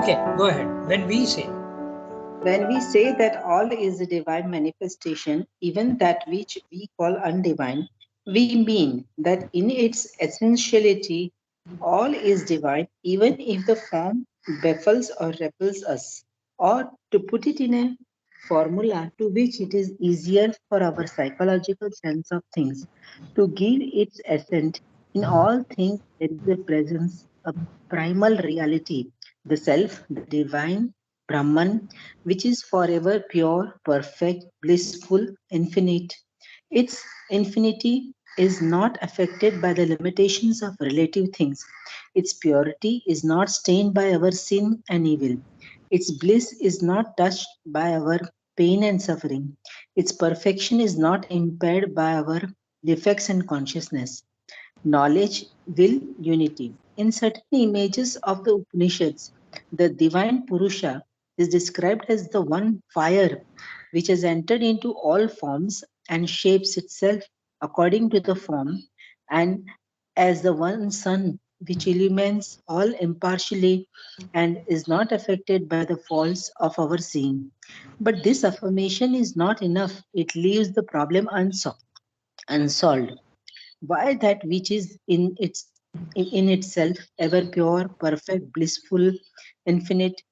Okay, go ahead. When we say that all is a divine manifestation, even that which we call undivine, we mean that in its essentiality, all is divine, even if the form baffles or repels us. Or to put it in a formula to which it is easier for our psychological sense of things to give its assent, in all things there is a presence, a primal reality, the self, the divine Brahman, which is forever pure, perfect, blissful, infinite. Its infinity is not affected by the limitations of relative things. Its purity is not stained by our sin and evil. Its bliss is not touched by our pain and suffering. Its perfection is not impaired by our defects and consciousness. Knowledge, will, unity. In certain images of the Upanishads, the divine Purusha is described as the one fire which has entered into all forms and shapes itself according to the form, and as the one sun which illumines all impartially and is not affected by the faults of our seeing. But this affirmation is not enough, it leaves the problem unsolved. Why that which is in itself ever pure, perfect, blissful, infinite,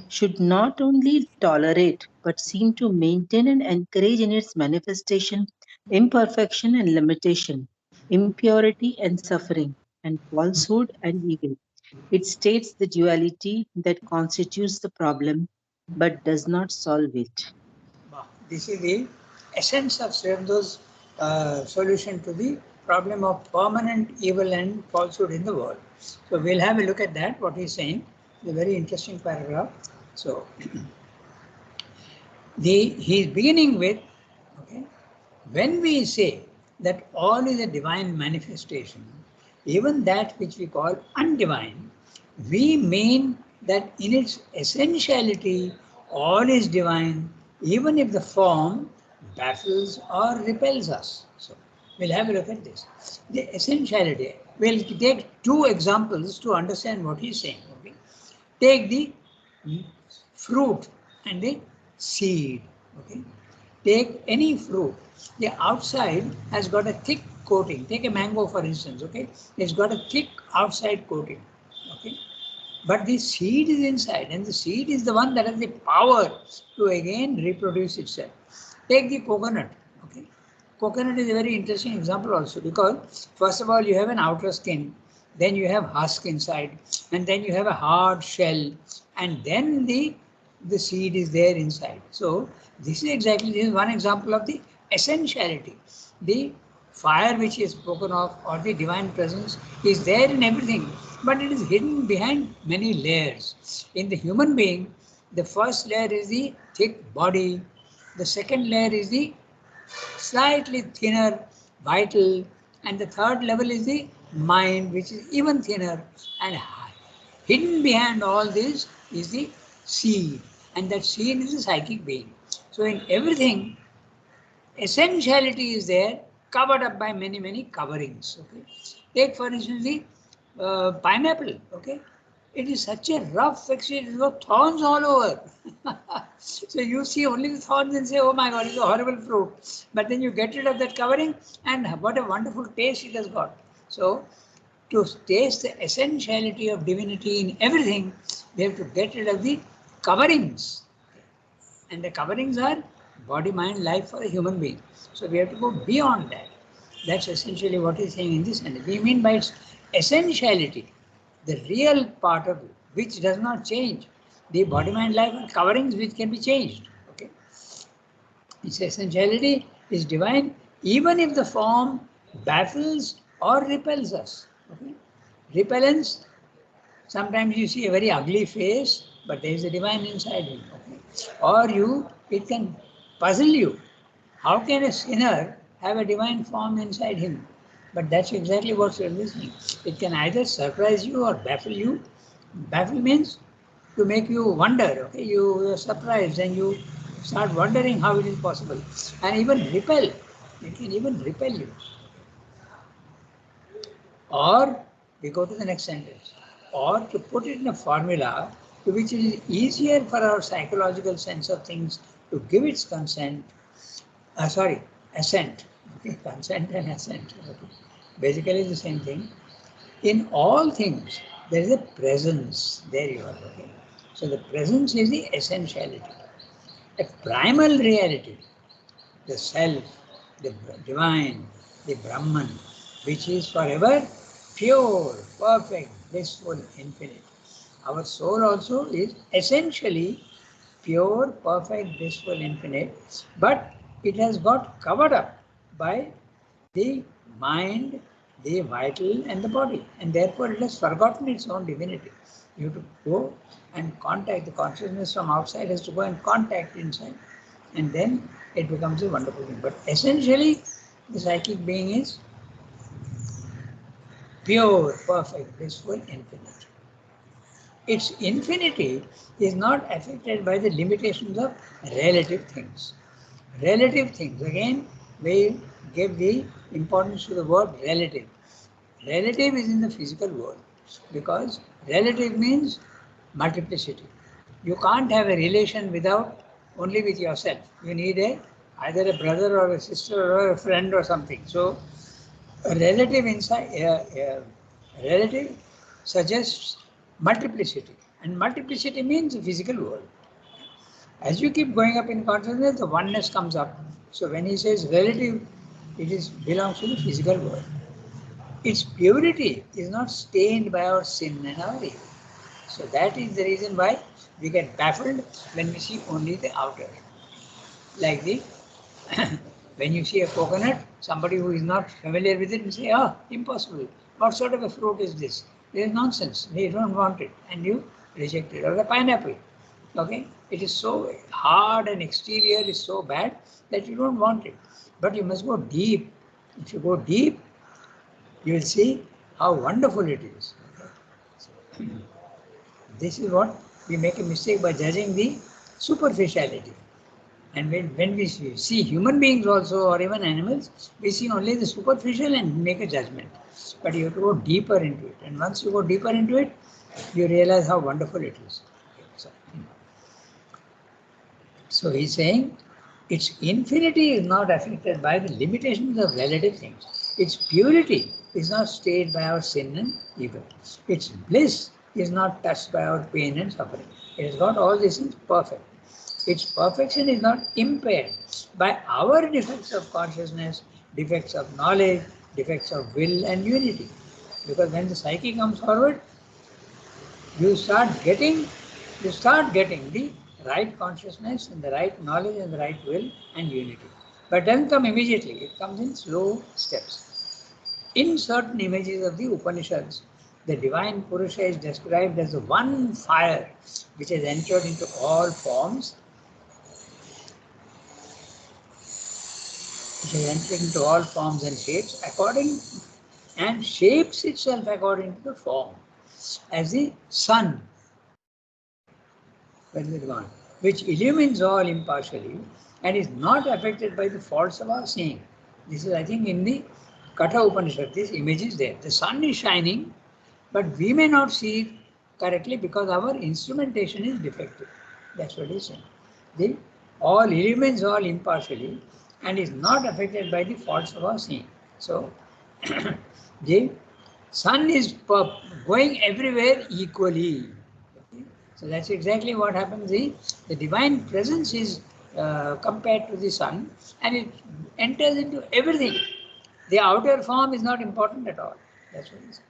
should not only tolerate but seem to maintain and encourage in its manifestation imperfection and limitation, impurity and suffering, and falsehood and evil. It states the duality that constitutes the problem but does not solve it. This is the essence of Sri Aurobindo's solution to the problem of permanent evil and falsehood in the world. So we'll have a look at that, what he's saying. It's a very interesting paragraph. So he's beginning with, okay, when we say that all is a divine manifestation, even that which we call undivine, we mean that in its essentiality, all is divine, even if the form baffles or repels us. So we'll have a look at this. The essentiality. We'll take two examples to understand what he's saying. Okay? Take the fruit and the seed. Okay? Take any fruit. The outside has got a thick coating. Take a mango, for instance. Okay, it's got a thick outside coating. Okay, but the seed is inside, and the seed is the one that has the power to again reproduce itself. Take the coconut. Okay, coconut is a very interesting example also, because first of all you have an outer skin, then you have husk inside, and then you have a hard shell, and then the seed is there inside. So this is one example of the essentiality. The fire which is spoken of, or the divine presence, is there in everything, but it is hidden behind many layers. In the human being, the first layer is the thick body, the second layer is the slightly thinner vital, and the third level is the mind, which is even thinner, and hidden behind all this is the seed, and that seed is a psychic being. So in everything, essentiality is there, covered up by many, many coverings. Okay, take for instance the pineapple. Okay, it is such a rough texture, it has got thorns all over. So you see only the thorns and say, oh my god, it's a horrible fruit. But then you get rid of that covering, and what a wonderful taste it has got. So to taste the essentiality of divinity in everything, we have to get rid of the coverings. And the coverings are body, mind, life for a human being. So we have to go beyond that. That's essentially what he's saying in this sentence. We mean by its essentiality, the real part of it, which does not change. The body, mind, life are coverings which can be changed. Okay. Its essentiality is divine, even if the form baffles or repels us. Okay. Repellence, sometimes you see a very ugly face, but there is a divine inside him. Okay? Or it can puzzle you. How can a sinner have a divine form inside him? But that's exactly what you're listening. It can either surprise you or baffle you. Baffle means to make you wonder. Okay, you're surprised and you start wondering how it is possible, and even repel. It can even repel you. Or we go to the next sentence. Or to put it in a formula, to which it is easier for our psychological sense of things to give its consent, assent. Okay, consent and assent. Okay. Basically the same thing. In all things, there is a presence. There you are. Okay. So the presence is the essentiality, a primal reality, the self, the divine, the Brahman, which is forever pure, perfect, blissful, infinite. Our soul also is essentially pure, perfect, blissful, infinite, but it has got covered up by the mind, the vital, and the body, and therefore it has forgotten its own divinity. You have to go and contact the consciousness from outside, has to go and contact inside, and then it becomes a wonderful thing. But essentially, the psychic being is pure, perfect, blissful, infinite. Its infinity is not affected by the limitations of relative things. Relative things, again, we give the importance to the word relative. Relative is in the physical world because relative means multiplicity. You can't have a relation without only with yourself. You need either a brother or a sister or a friend or something. So a relative relative suggests multiplicity, and multiplicity means the physical world. As you keep going up in consciousness, the oneness comes up. So when he says relative, it belongs to the physical world. Its purity is not stained by our sin and our evil. So that is the reason why we get baffled when we see only the outer. Like the when you see a coconut, somebody who is not familiar with it will say, oh, impossible. What sort of a fruit is this? This is nonsense. We don't want it. And you reject it. Or the pineapple. Okay? It is so hard and exterior is so bad that you don't want it. But you must go deep. If you go deep, you will see how wonderful it is. Okay? This is what we make a mistake by judging the superficiality. And when we see human beings also or even animals, we see only the superficial and make a judgment. But you have to go deeper into it. And once you go deeper into it, you realize how wonderful it is. So he's saying its infinity is not affected by the limitations of relative things. Its purity is not stayed by our sin and evil. Its bliss is not touched by our pain and suffering. It has got all these things perfect. Its perfection is not impaired by our defects of consciousness, defects of knowledge, defects of will and unity. Because when the psyche comes forward, you start getting the right consciousness and the right knowledge and the right will and unity. But it doesn't come immediately, it comes in slow steps. In certain images of the Upanishads, the divine Purusha is described as the one fire which has entered into all forms, and shapes and shapes itself according to the form, as the sun, which illumines all impartially and is not affected by the faults of our seeing. This is, I think, in the Katha Upanishad, this image is there. The sun is shining, but we may not see it correctly because our instrumentation is defective. That's what he's saying. The all illumines all impartially and is not affected by the faults of our seeing. So the sun is going everywhere equally. Okay? So that's exactly what happens. The divine presence is compared to the sun, and it enters into everything. The outer form is not important at all. That's what he said.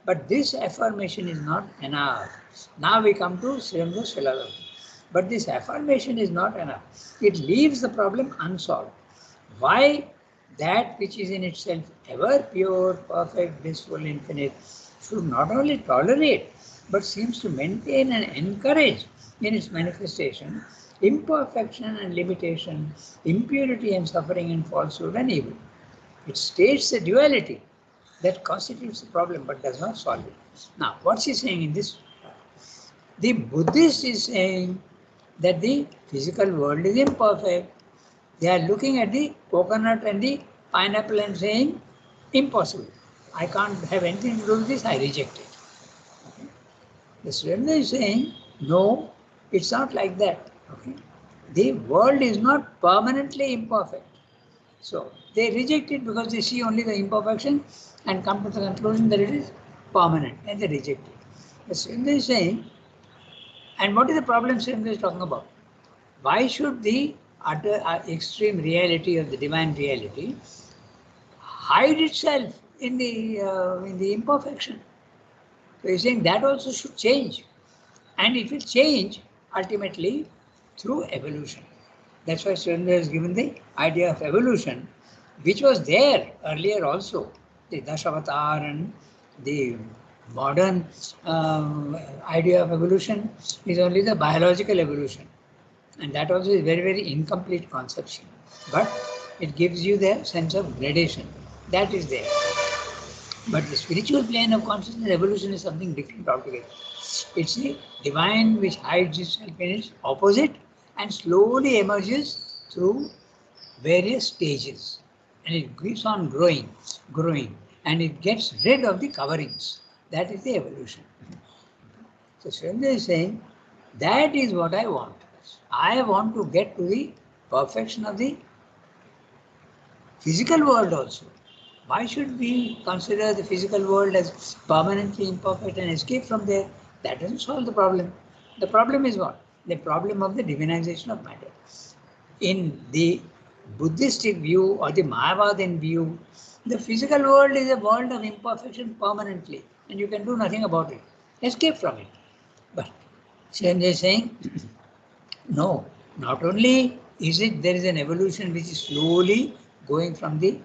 But this affirmation is not enough. Now we come to Srimada's philosophy. But this affirmation is not enough. It leaves the problem unsolved. Why that which is in itself ever pure, perfect, blissful, infinite should not only tolerate but seems to maintain and encourage in its manifestation imperfection and limitation, impurity and suffering and falsehood and evil. It states the duality that constitutes the problem but does not solve it. Now, what's he saying in this? The Buddhist is saying that the physical world is imperfect. They are looking at the coconut and the pineapple and saying, impossible. I can't have anything to do with this, I reject it. Okay? The Srimad is saying No, it's not like that. Okay? The world is not permanently imperfect. So they reject it because they see only the imperfection and come to the conclusion that it is permanent, and they reject it. The Srindra is saying, and what is the problem Srindra is talking about? Why should the utter extreme reality of the divine reality hide itself in the imperfection? So he's saying that also should change, and it will change ultimately through evolution. That's why Surendra has given the idea of evolution, which was there earlier also. The Dashavatar and the modern idea of evolution is only the biological evolution. And that also is very, very incomplete conception. But it gives you the sense of gradation. That is there. But the spiritual plane of consciousness evolution is something different altogether. It's the divine which hides itself in its opposite and slowly emerges through various stages. And it keeps on growing, and it gets rid of the coverings. That is the evolution. So Surendra is saying, that is what I want. I want to get to the perfection of the physical world also. Why should we consider the physical world as permanently imperfect and escape from there? That doesn't solve the problem. The problem is what? The problem of the divinization of matter. In the Buddhistic view or the Mayavadan view, the physical world is a world of imperfection permanently, and you can do nothing about it. Escape from it. But Shen is saying, no, not only is it there is an evolution which is slowly going from the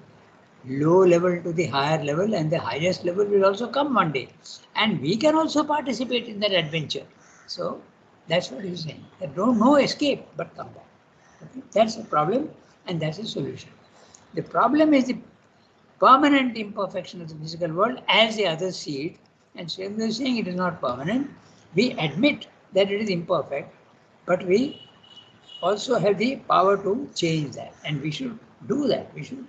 low level to the higher level, and the highest level will also come one day, and we can also participate in that adventure. So that's what he's saying. There don't no escape but come back. Okay? That's the problem, and that's the solution. The problem is the permanent imperfection of the physical world as the others see it, and Swami is saying it is not permanent. We admit that it is imperfect, but we also have the power to change that, and we should do that. We should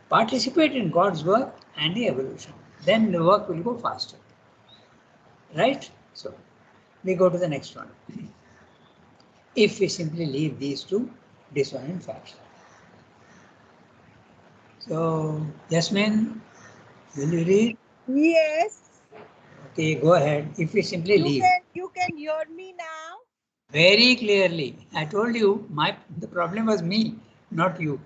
participate in God's work and the evolution. Then the work will go faster. Right? So we go to the next one. If we simply leave these two dissonant facts. So, Jasmine, will you read? Yes. Okay, go ahead. If we simply leave. You can hear me now. Very clearly. I told you the problem was me, not you.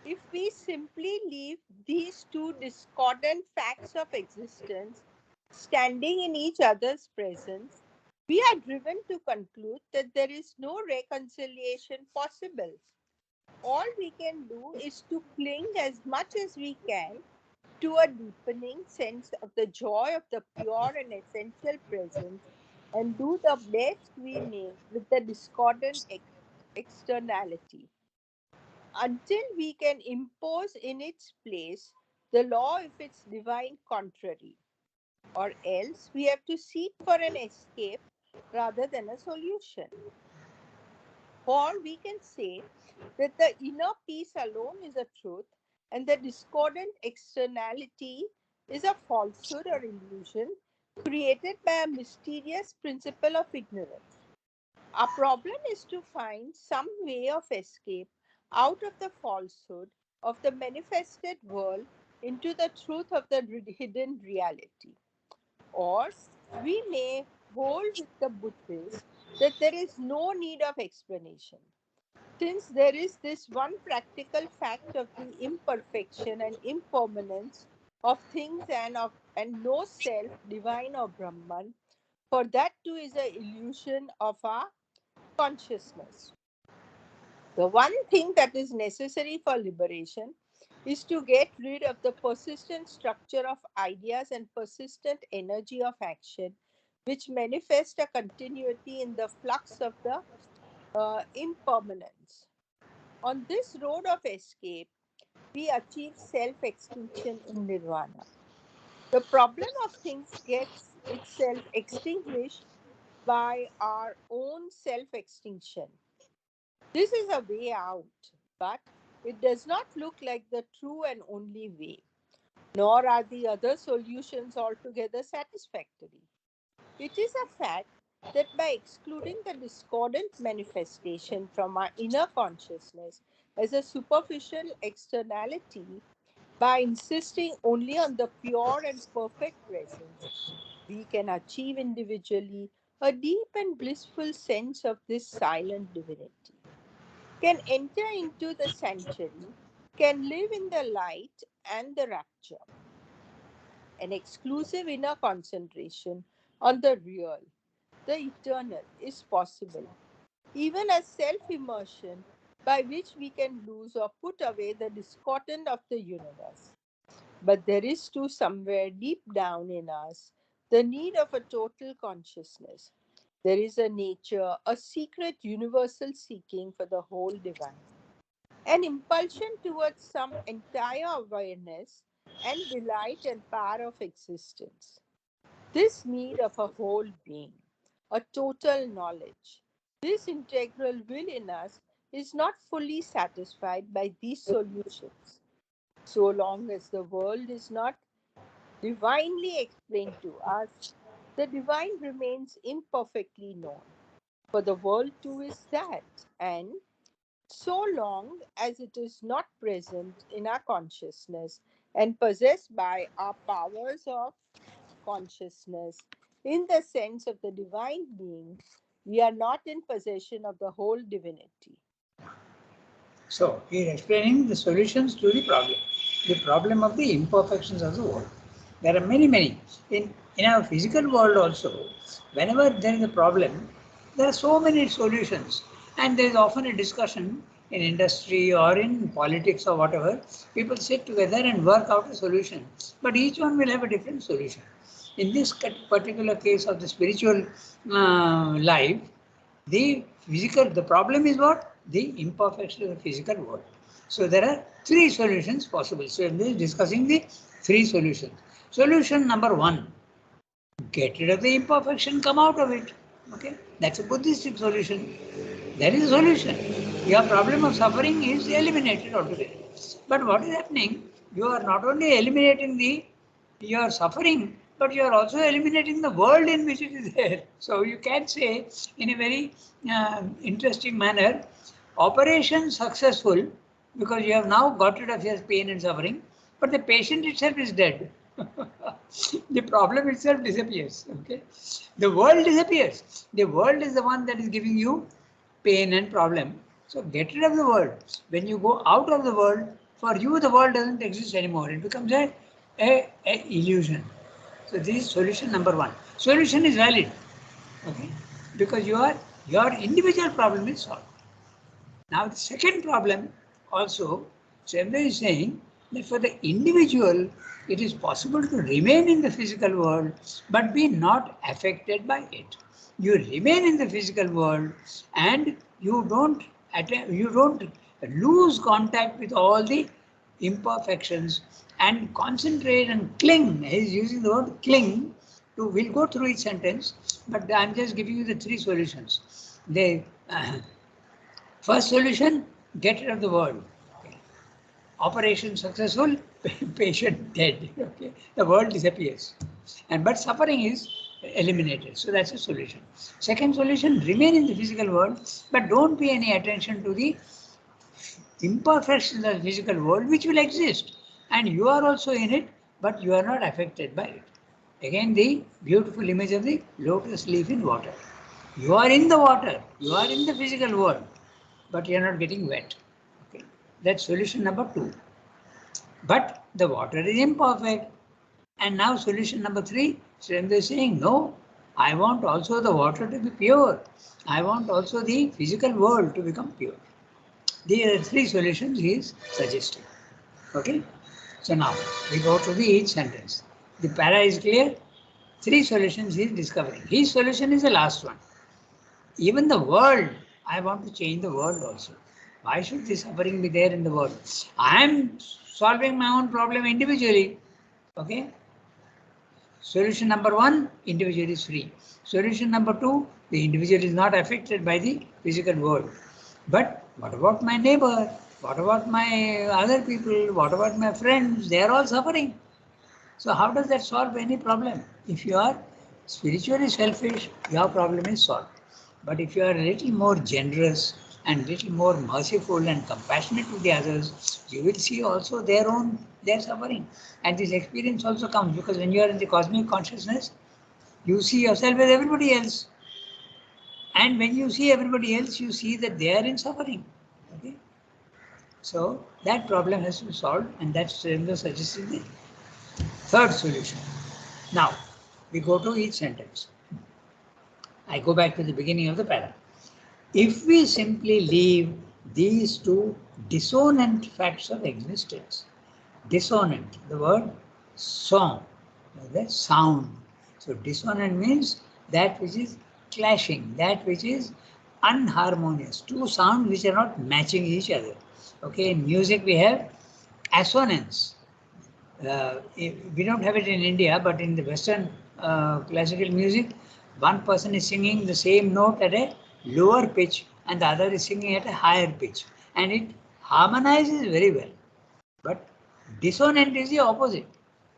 If we simply leave these two discordant facts of existence standing in each other's presence, we are driven to conclude that there is no reconciliation possible. All we can do is to cling as much as we can to a deepening sense of the joy of the pure and essential presence, and do the best we may with the discordant externality until we can impose in its place the law of its divine contrary. Or else we have to seek for an escape rather than a solution. Or we can say that the inner peace alone is a truth, and the discordant externality is a falsehood or illusion created by a mysterious principle of ignorance. Our problem is to find some way of escape out of the falsehood of the manifested world into the truth of the hidden reality. Or we may hold with the Buddhists that there is no need of explanation, since there is this one practical fact of the imperfection and impermanence of things and no self, divine or Brahman, for that too is an illusion of our consciousness. The one thing that is necessary for liberation is to get rid of the persistent structure of ideas and persistent energy of action, which manifest a continuity in the flux of the impermanence. On this road of escape, we achieve self-extinction in nirvana. The problem of things gets itself extinguished by our own self-extinction. This is a way out, but it does not look like the true and only way, nor are the other solutions altogether satisfactory. It is a fact that by excluding the discordant manifestation from our inner consciousness as a superficial externality, by insisting only on the pure and perfect presence, we can achieve individually a deep and blissful sense of this silent divinity, can enter into the sanctuary, can live in the light and the rapture. An exclusive inner concentration on the real, the eternal, is possible, even as self immersion by which we can lose or put away the discordant of the universe. But there is too somewhere deep down in us the need of a total consciousness. There is a nature, a secret universal seeking for the whole divine, an impulsion towards some entire awareness and delight and power of existence. This need of a whole being, a total knowledge, this integral will in us is not fully satisfied by these solutions. So long as the world is not divinely explained to us, the divine remains imperfectly known. For the world too is that, and so long as it is not present in our consciousness and possessed by our powers of consciousness in the sense of the divine being, we are not in possession of the whole divinity. So, he is explaining the solutions to the problem of the imperfections of the world. There are many, many. In our physical world also, whenever there is a problem, there are so many solutions. And there is often a discussion in industry or in politics or whatever. People sit together and work out a solution. But each one will have a different solution. In this particular case of the spiritual life, the problem is what? The imperfection of the physical world. So there are three solutions possible. So I'm just discussing the three solutions. Solution number one, get rid of the imperfection, come out of it. Okay, that's a Buddhistic solution. That is a solution. Your problem of suffering is eliminated altogether. But what is happening? You are not only eliminating your suffering, but you are also eliminating the world in which it is there. So you can say, in a very interesting manner, operation successful because you have now got rid of your pain and suffering, but the patient itself is dead. The problem itself disappears. Okay, the world disappears. The world is the one that is giving you pain and problem. So get rid of the world. When you go out of the world, for you the world doesn't exist anymore. It becomes a illusion. So this is solution number one. Solution is valid. Okay, because your individual problem is solved. Now the second problem also, Semler is saying that for the individual, it is possible to remain in the physical world but be not affected by it. You remain in the physical world and you don't lose contact with all the imperfections and concentrate and cling. He is using the word cling. We'll go through each sentence, but I'm just giving you the three solutions. First solution, get rid of the world. Okay. Operation successful, patient dead. Okay. The world disappears. But suffering is eliminated. So that's a solution. Second solution, remain in the physical world, but don't pay any attention to the imperfections of the physical world which will exist. And you are also in it, but you are not affected by it. Again, the beautiful image of the lotus leaf in water. You are in the water, you are in the physical world, but you are not getting wet. Okay, that's solution number two. But the water is imperfect. And now solution number three, Surendra is saying, no, I want also the water to be pure. I want also the physical world to become pure. These are three solutions he is suggesting. Okay, so now we go to the each sentence. The para is clear. Three solutions he is discovering. His solution is the last one. Even the world, I want to change the world also. Why should the suffering be there in the world? I am solving my own problem individually. Okay. Solution number one, individual is free. Solution number two, the individual is not affected by the physical world. But what about my neighbor? What about my other people? What about my friends? They are all suffering. So how does that solve any problem? If you are spiritually selfish, your problem is solved. But if you are a little more generous and little more merciful and compassionate to the others, you will see also their suffering. And this experience also comes because when you are in the cosmic consciousness, you see yourself as everybody else. And when you see everybody else, you see that they are in suffering. Okay? So that problem has to be solved, and that's suggested the third solution. Now, we go to each sentence. I go back to the beginning of the paragraph. If we simply leave these two dissonant facts of existence, dissonant, the word song, the sound. So dissonant means that which is clashing, that which is unharmonious, two sounds which are not matching each other. Okay, in music we have assonance. We don't have it in India, but in the Western classical music, one person is singing the same note at a lower pitch and the other is singing at a higher pitch, and it harmonizes very well. But dissonant is the opposite.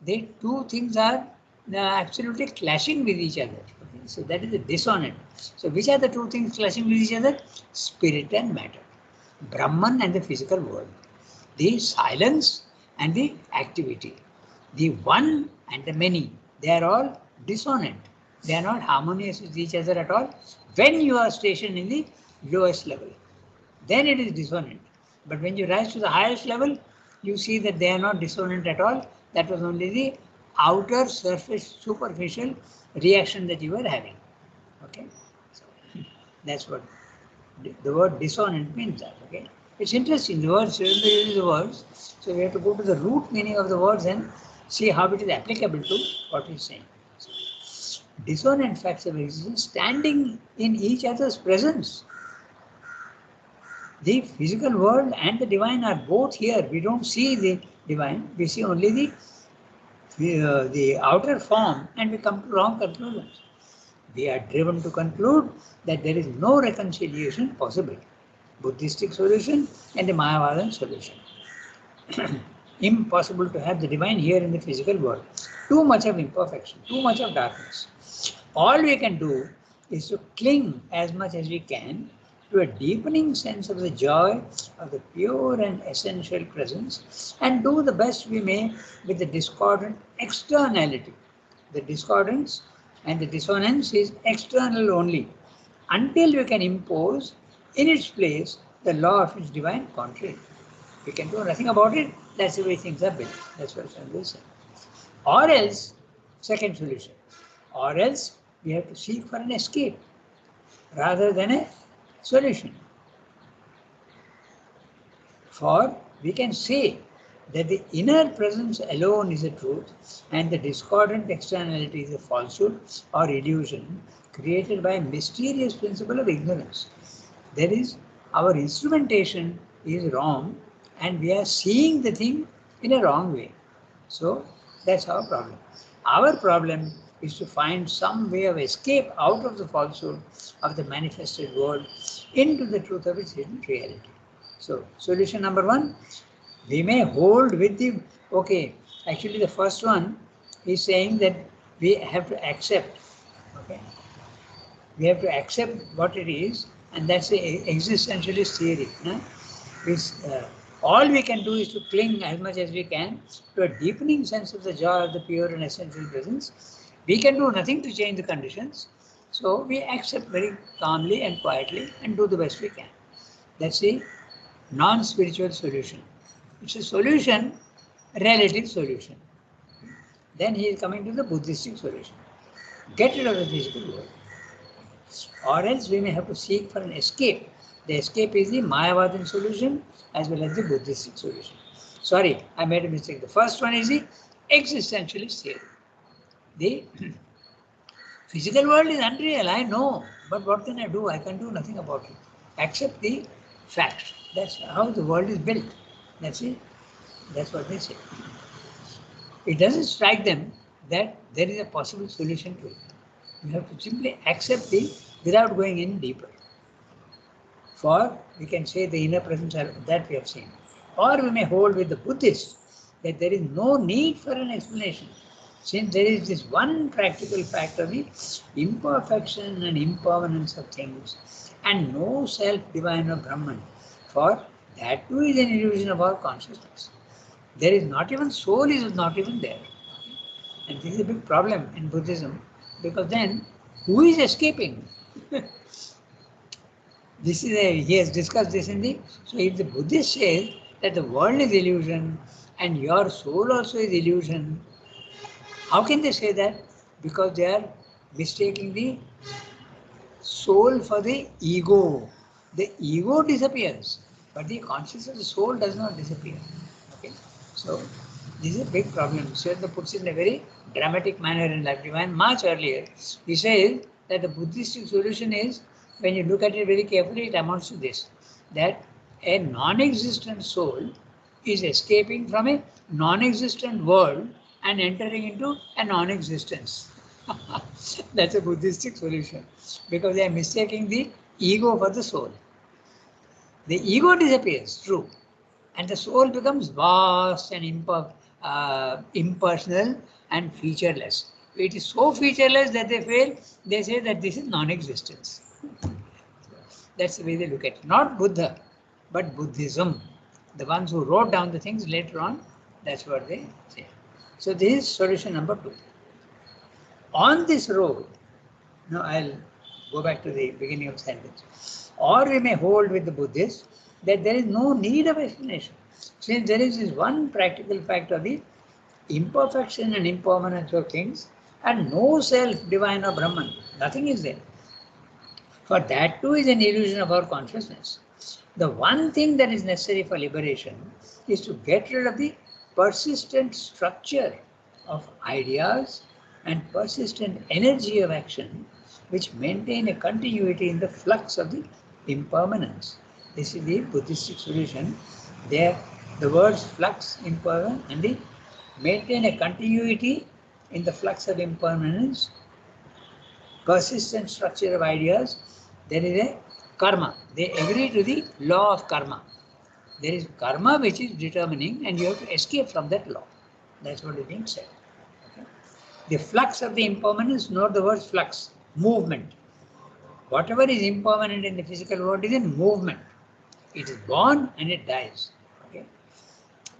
The two things are absolutely clashing with each other. Okay? So that is the dissonant. So which are the two things clashing with each other? Spirit and matter, Brahman and the physical world, the silence and the activity, the one and the many. They are all dissonant. They are not harmonious with each other at all. When you are stationed in the lowest level, then it is dissonant. But when you rise to the highest level, you see that they are not dissonant at all. That was only the outer surface, superficial reaction that you were having. Okay, so that's what the word dissonant means. That okay, it's interesting. The words, the words. So we have to go to the root meaning of the words and see how it is applicable to what he's saying. So, dissonant facts of existence standing in each other's presence. The physical world and the divine are both here. We don't see the divine, we see only the outer form, and we come to wrong conclusions. We are driven to conclude that there is no reconciliation possible. Buddhistic solution and the Mayavadan solution. Impossible to have the divine here in the physical world. Too much of imperfection, too much of darkness. All we can do is to cling as much as we can to a deepening sense of the joy of the pure and essential presence, and do the best we may with the discordant externality. The discordance and the dissonance is external only, until we can impose in its place the law of its divine contrary. We can do nothing about it. That's the way things are built. That's what Swami said. Or else, second solution, or else we have to seek for an escape rather than a solution. For we can say that the inner presence alone is a truth and the discordant externality is a falsehood or illusion created by a mysterious principle of ignorance. That is, our instrumentation is wrong and we are seeing the thing in a wrong way. So that's our problem. Our problem is to find some way of escape out of the falsehood of the manifested world into the truth of its hidden reality. So solution number one, we may hold with the, okay, actually the first one is saying that we have to accept, okay, we have to accept what it is, and that's the existentialist theory. No? All we can do is to cling as much as we can to a deepening sense of the joy of the pure and essential presence. We can do nothing to change the conditions, so we accept very calmly and quietly and do the best we can. That's the non-spiritual solution. It's a solution, relative solution. Then he is coming to the Buddhistic solution. Get rid of the physical world. Or else we may have to seek for an escape. The escape is the Mayavadan solution as well as the Buddhistic solution. Sorry, I made a mistake. The first one is the existentialist theory. The physical world is unreal, I know, but what can I do? I can do nothing about it. Accept the facts. That's how the world is built. That's it. That's what they say. It doesn't strike them that there is a possible solution to it. You have to simply accept it without going in deeper. For we can say the inner presence that we have seen. Or we may hold with the Buddhists that there is no need for an explanation. Since there is this one practical fact of the imperfection and impermanence of things, and no self divine or Brahman, for that too is an illusion of our consciousness. There is not even soul is not even there. And this is a big problem in Buddhism, because then who is escaping? He has discussed this in the, so if the Buddhist says that the world is illusion and your soul also is illusion, how can they say that? Because they are mistaking the soul for the ego. The ego disappears, but the consciousness of the soul does not disappear. Okay, so this is a big problem. Sridhar puts it in a very dramatic manner in Life Divine much earlier. He says that the Buddhistic solution is, when you look at it very carefully, it amounts to this, that a non-existent soul is escaping from a non-existent world and entering into a non-existence. That's a Buddhistic solution, because they are mistaking the ego for the soul. The ego disappears, true, and the soul becomes vast and impersonal and featureless. It is so featureless that they say that this is non-existence. That's the way they look at it. Not Buddha, but Buddhism. The ones who wrote down the things later on, that's what they say. So this is solution number 2. On this road, now I'll go back to the beginning of the sentence. Or we may hold with the Buddhists that there is no need of explanation, since there is this one practical fact of the imperfection and impermanence of things, and no self, divine or Brahman, nothing is there. For that too is an illusion of our consciousness. The one thing that is necessary for liberation is to get rid of the persistent structure of ideas and persistent energy of action, which maintain a continuity in the flux of the impermanence. This is the Buddhistic solution. There, the words flux, impermanence, and the maintain a continuity in the flux of impermanence, persistent structure of ideas. There is a karma. They agree to the law of karma. There is karma which is determining, and you have to escape from that law. That's what is being said. Okay. The flux of the impermanence, not the word flux, movement. Whatever is impermanent in the physical world is in movement. It is born and it dies. Okay.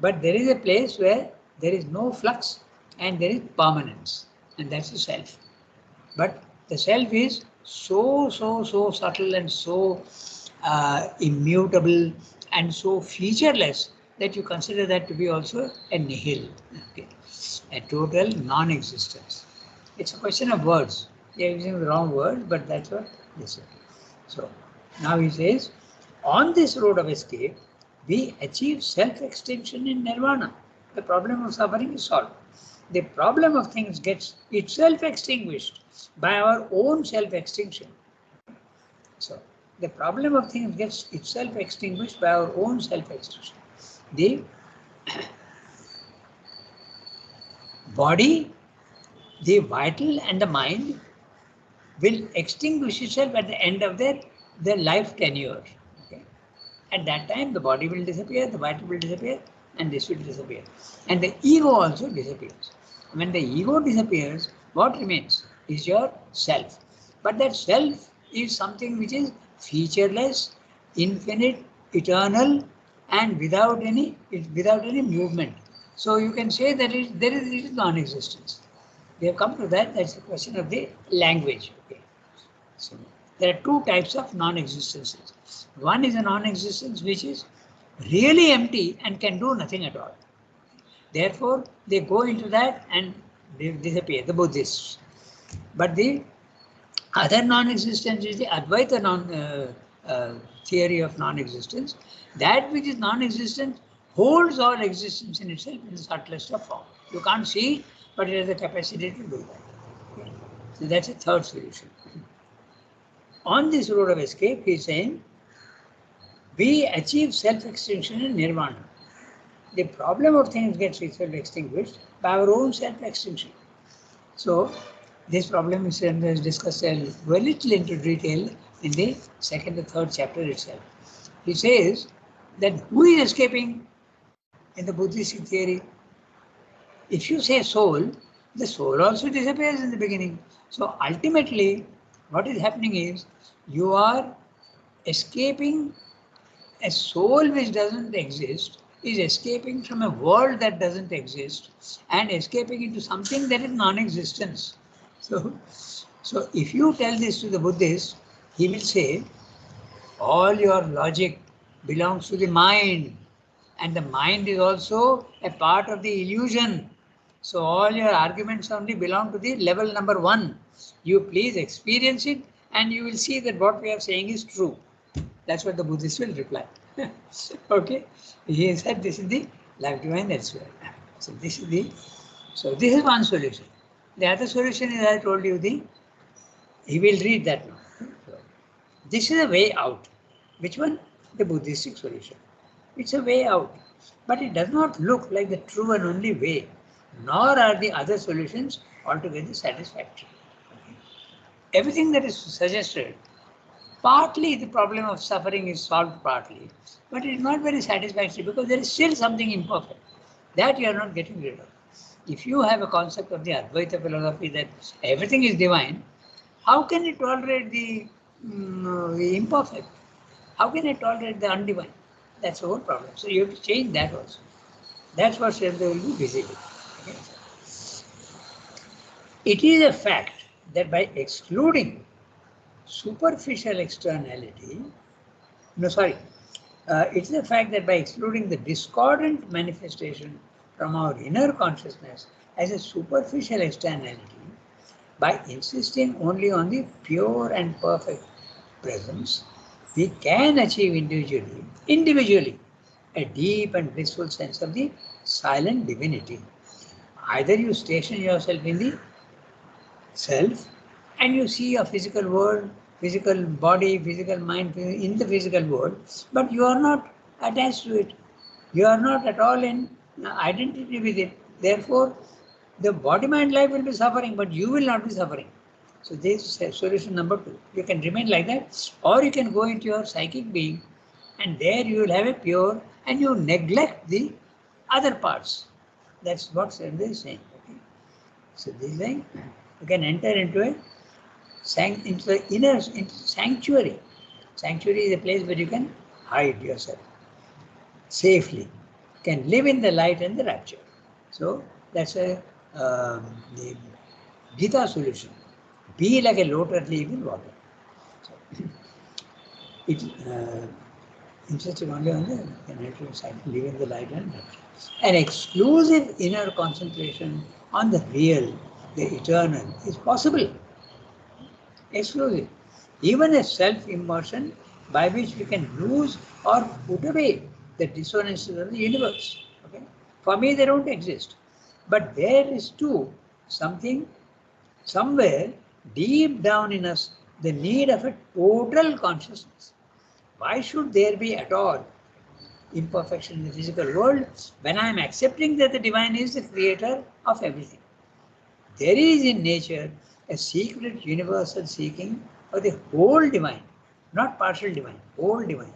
But there is a place where there is no flux and there is permanence, and that's the self. But the self is so subtle and so immutable and so featureless that you consider that to be also a nihil, okay, a total non-existence. It's a question of words. They are using the wrong word, but that's what this is. So now he says, on this road of escape, we achieve self-extinction in nirvana. The problem of suffering is solved. The problem of things gets itself extinguished by our own self-extinction. So the problem of things gets itself extinguished by our own self-extinction. The body, the vital and the mind will extinguish itself at the end of their life tenure. Okay. At that time, the body will disappear, the vital will disappear, and this will disappear. And the ego also disappears. When the ego disappears, what remains is your self. But that self is something which is featureless, infinite, eternal, and without any movement. So you can say that it is non-existence. We have come to that. That's a question of the language. Okay. So there are two types of non-existences. One is a non-existence which is really empty and can do nothing at all. Therefore, they go into that and they disappear, the Buddhists. But the other non-existence is the Advaita theory of non-existence. That which is non-existent holds all existence in itself in the subtlest of form. You can't see it, but it has the capacity to do that. Okay. So that's a third solution. On this road of escape, he is saying, we achieve self-extinction in nirvana. The problem of things gets itself extinguished by our own self-extinction. So this problem is discussed a little into detail in the second and third chapter itself. He says that who is escaping in the Buddhist theory? If you say soul, the soul also disappears in the beginning. So ultimately, what is happening is you are escaping. A soul which doesn't exist is escaping from a world that doesn't exist and escaping into something that is non-existence. So if you tell this to the Buddhist, he will say, all your logic belongs to the mind, and the mind is also a part of the illusion. So all your arguments only belong to the level number 1. You please experience it and you will see that what we are saying is true. That's what the Buddhist will reply. Okay, he said this is the life divine elsewhere. So this is one solution. The other solution is, I told you, he will read that now. So this is a way out. Which one? The Buddhistic solution. It's a way out, but it does not look like the true and only way, nor are the other solutions altogether satisfactory. Okay. Everything that is suggested, partly the problem of suffering is solved partly, but it is not very satisfactory because there is still something imperfect that you are not getting rid of. If you have a concept of the Advaita philosophy that everything is divine, how can it tolerate the imperfect? How can it tolerate the undivine? That's the whole problem. So you have to change that also. That's what Srila will be busy with. Okay? It is a fact that by excluding superficial externality, it's the fact that by excluding the discordant manifestation from our inner consciousness as a superficial externality, by insisting only on the pure and perfect presence, we can achieve individually, a deep and blissful sense of the silent divinity. Either you station yourself in the self and you see a physical world, physical body, physical mind in the physical world, but you are not attached to it. You are not at all in identity with it. Therefore, the body-mind life will be suffering, but you will not be suffering. So this is solution number 2. You can remain like that, or you can go into your psychic being, and there you will have a pure, and you neglect the other parts. That's what Srila is saying. Okay? So this is like you can enter into the inner sanctuary. Sanctuary is a place where you can hide yourself safely. You can live in the light and the rapture. So that's the Gita solution. Be like a lotus leaf in water. So, it insisted only on the natural side, live in the light and rapture. An exclusive inner concentration on the real, the eternal, is possible. Exclusive. Even a self-immersion by which we can lose or put away the dissonances of the universe. Okay? For me, they don't exist. But there is too something, somewhere deep down in us, the need of a total consciousness. Why should there be at all imperfection in the physical world when I am accepting that the divine is the creator of everything? There is in nature a secret universal seeking for the whole divine, not partial divine, whole divine.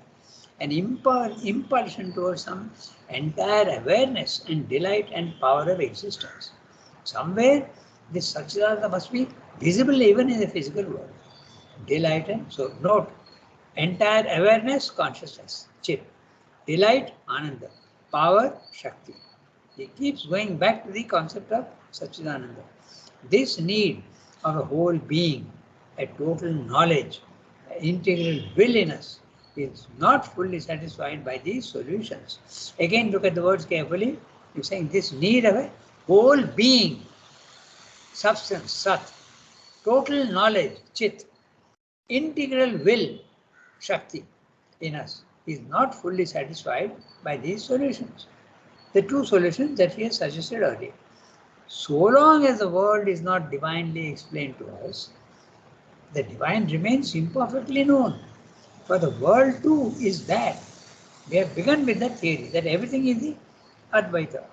An impulsion towards some entire awareness and delight and power of existence. Somewhere this Satchidananda must be visible even in the physical world. Delight and so note, entire awareness, consciousness, Chit. Delight, Ananda. Power, Shakti. He keeps going back to the concept of Satchidananda. This need of a whole being, a total knowledge, an integral will in us, is not fully satisfied by these solutions. Again, look at the words carefully. You're saying this need of a whole being, substance, Sat, total knowledge, Chit, integral will, Shakti, in us, is not fully satisfied by these solutions. The two solutions that we have suggested earlier. So long as the world is not divinely explained to us, the divine remains imperfectly known. For the world too is that. We have begun with that theory that everything is the Advaita.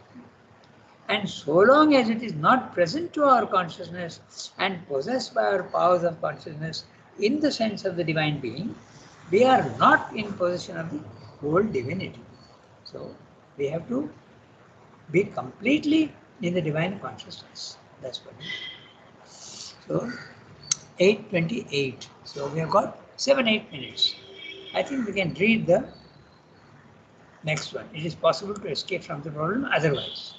And so long as it is not present to our consciousness and possessed by our powers of consciousness in the sense of the divine being, we are not in possession of the whole divinity. So we have to be completely in the divine consciousness. That's what. So 8:28. So we have got 7-8 minutes. I think we can read the next one. It is possible to escape from the problem otherwise.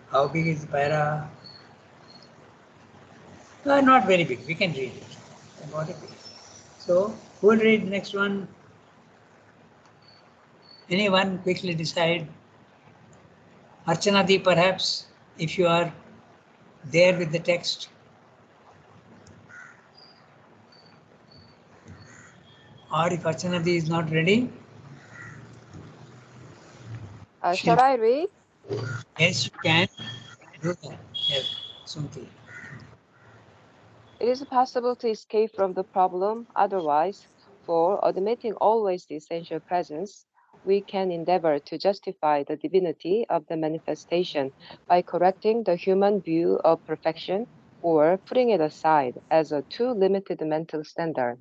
How big is the para? Not very big. We can read it. Not a big. So who will read the next one? Anyone quickly decide? Archanadi, perhaps, if you are there with the text. Or if Archanadi is not ready. Shall I read? Yes, you can do that. Yes, Sumti. It is possible to escape from the problem otherwise, for admitting always the essential presence, we can endeavor to justify the divinity of the manifestation by correcting the human view of perfection or putting it aside as a too limited mental standard.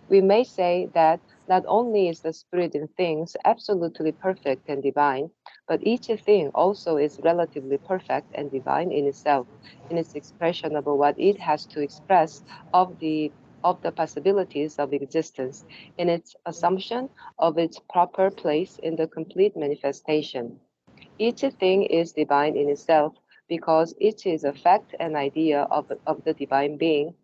We may say that not only is the spirit in things absolutely perfect and divine, but each thing also is relatively perfect and divine in itself, in its expression of what it has to express of the possibilities of existence, in its assumption of its proper place in the complete manifestation. Each thing is divine in itself because it is a fact and idea of the divine being,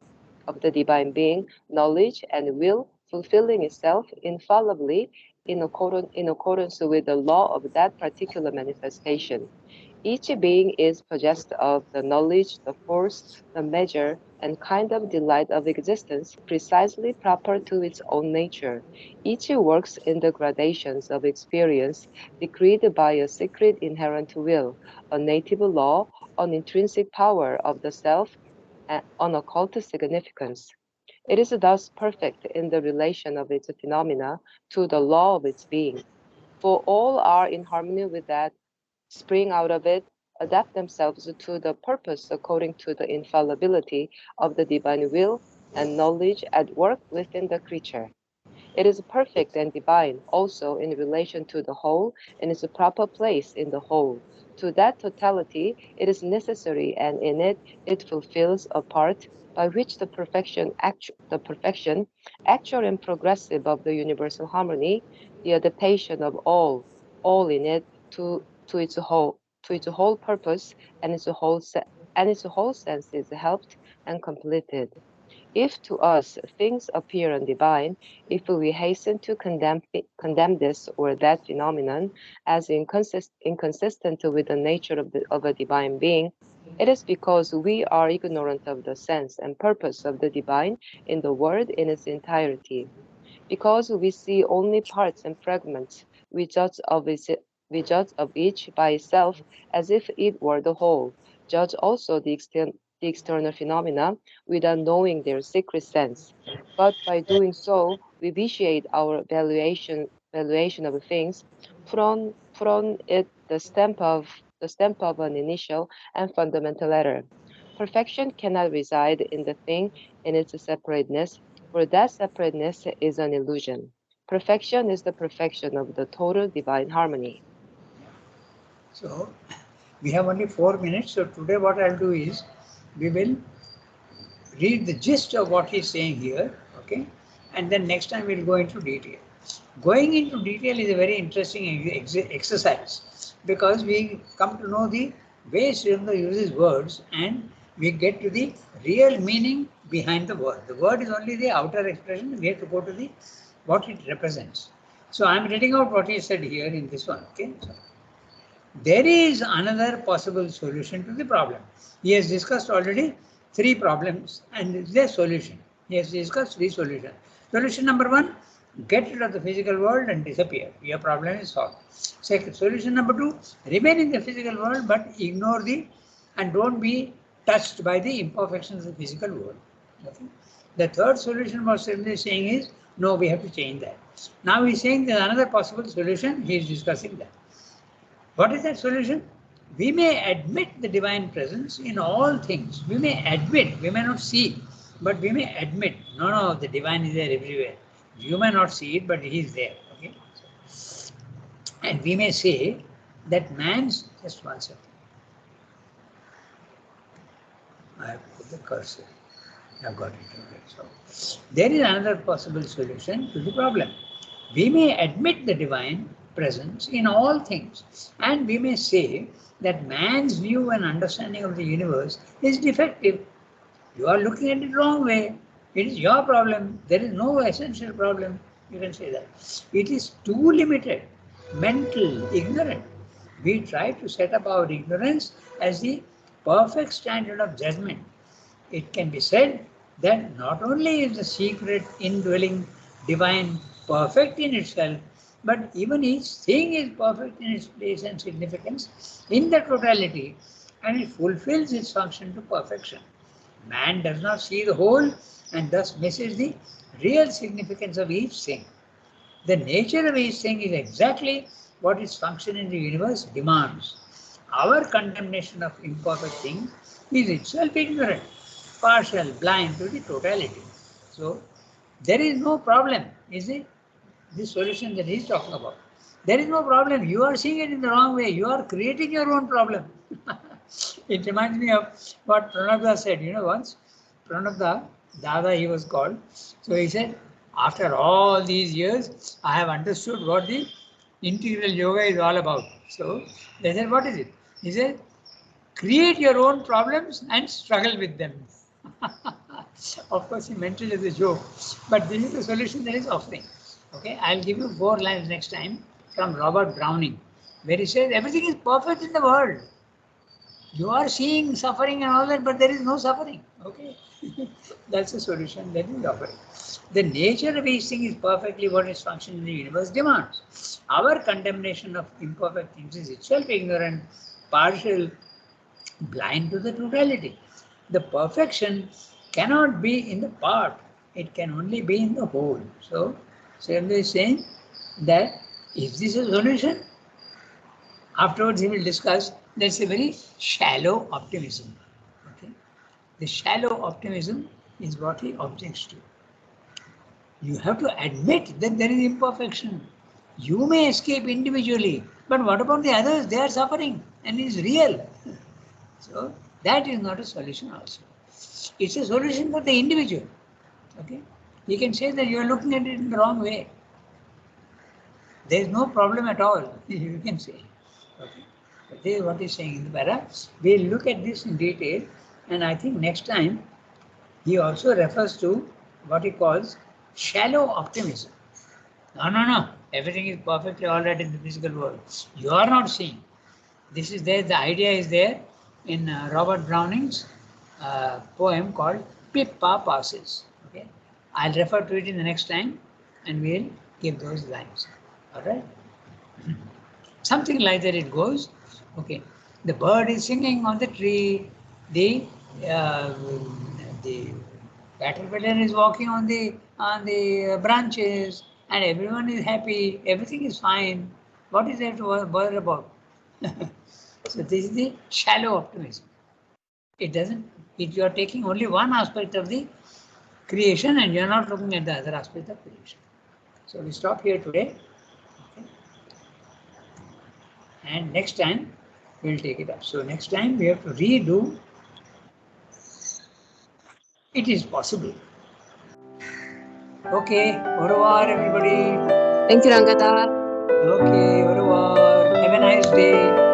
knowledge and will fulfilling itself infallibly in accordance with the law of that particular manifestation. Each being is possessed of the knowledge, the force, the measure, and kind of delight of existence precisely proper to its own nature. Each works in the gradations of experience decreed by a secret inherent will, a native law, an intrinsic power of the self, and an occult significance. It is thus perfect in the relation of its phenomena to the law of its being, for all are in harmony with that, spring out of it, adapt themselves to the purpose according to the infallibility of the divine will and knowledge at work within the creature. It is perfect and divine also in relation to the whole and its proper place in the whole. To that totality it is necessary, and in it it fulfills a part by which the perfection actual and progressive of the universal harmony, the adaptation of all in it to its whole purpose and its whole sense is helped and completed. If to us things appear undivine, if we hasten to condemn this or that phenomenon as inconsistent with the nature of a divine being, it is because we are ignorant of the sense and purpose of the divine in the world in its entirety. Because we see only parts and fragments, we judge of each by itself as if it were the whole, judge also the external phenomena without knowing their secret sense. But by doing so, we vitiate our valuation of things, put on it the stamp of an initial and fundamental error. Perfection cannot reside in the thing in its separateness, for that separateness is an illusion. Perfection is the perfection of the total divine harmony. So we have only 4 minutes. So today what I'll do is we will read the gist of what he's saying here, okay? And then next time we'll go into detail. Going into detail is a very interesting exercise because we come to know the way Srinath uses words and we get to the real meaning behind the word. The word is only the outer expression. We have to go to the what it represents. So I'm reading out what he said here in this one, okay? So, there is another possible solution to the problem. He has discussed already 3 problems and their solution. He has discussed 3 solutions. Solution number 1, get rid of the physical world and disappear. Your problem is solved. Second, solution number 2, remain in the physical world but ignore and don't be touched by the imperfections of the physical world. Okay? The third solution what Srinath is saying is, no, we have to change that. Now he's saying there's another possible solution. He is discussing that. What is that solution? We may admit the divine presence in all things. We may admit, we may not see, but we may admit, no, the divine is there everywhere. You may not see it, but he is there. Okay? And we may say that just one second. I have put the cursor. I've got it. Okay. So there is another possible solution to the problem. We may admit the divine presence in all things, and we may say that man's view and understanding of the universe is defective. You are looking at it wrong way. It is your problem. There is no essential problem. You can say that. It is too limited, mental, ignorant. We try to set up our ignorance as the perfect standard of judgment. It can be said that not only is the secret indwelling divine perfect in itself, but even each thing is perfect in its place and significance in the totality, and it fulfills its function to perfection. Man does not see the whole and thus misses the real significance of each thing. The nature of each thing is exactly what its function in the universe demands. Our condemnation of imperfect things is itself ignorant, partial, blind to the totality. So, there is no problem, is it? This solution that he is talking about. There is no problem. You are seeing it in the wrong way. You are creating your own problem. It reminds me of what Pranabda said, once. Pranabda, Dada he was called. So he said, after all these years, I have understood what the integral yoga is all about. So they said, what is it? He said, create your own problems and struggle with them. Of course, he meant it as a joke, but this is the solution that is offering. Okay, I'll give you 4 lines next time from Robert Browning, where he says everything is perfect in the world. You are seeing suffering and all that, but there is no suffering. Okay, that's the solution that is offering. The nature of each thing is perfectly what its function in the universe demands. Our condemnation of imperfect things is itself ignorant, partial, blind to the totality. The perfection cannot be in the part, it can only be in the whole. So, Srila is saying that is this a solution? Afterwards, he will discuss that's a very shallow optimism. Okay? The shallow optimism is what he objects to. You have to admit that there is imperfection. You may escape individually, but what about the others? They are suffering and it is real. So that is not a solution also. It's a solution for the individual. Okay? You can say that you are looking at it in the wrong way. There is no problem at all, you can say. Okay? But this is what he's saying in the para. We'll look at this in detail, and I think next time he also refers to what he calls shallow optimism. No. Everything is perfectly all right in the physical world. You are not seeing. This is there, the idea is there in Robert Browning's poem called Pippa Passes. Okay, I'll refer to it in the next time and we'll give those lines. All right, something like that it goes. Okay, the bird is singing on the tree, the caterpillar is walking on the branches, and everyone is happy. Everything is fine. What is there to bother about? So this is the shallow optimism. It doesn't. You are taking only one aspect of the creation, and you are not looking at the other aspect of creation. So we stop here today. Okay. And next time we'll take it up. So next time we have to redo. It is possible. Okay, au revoir everybody. Thank you, Rangada. Okay, au revoir. Have a nice day.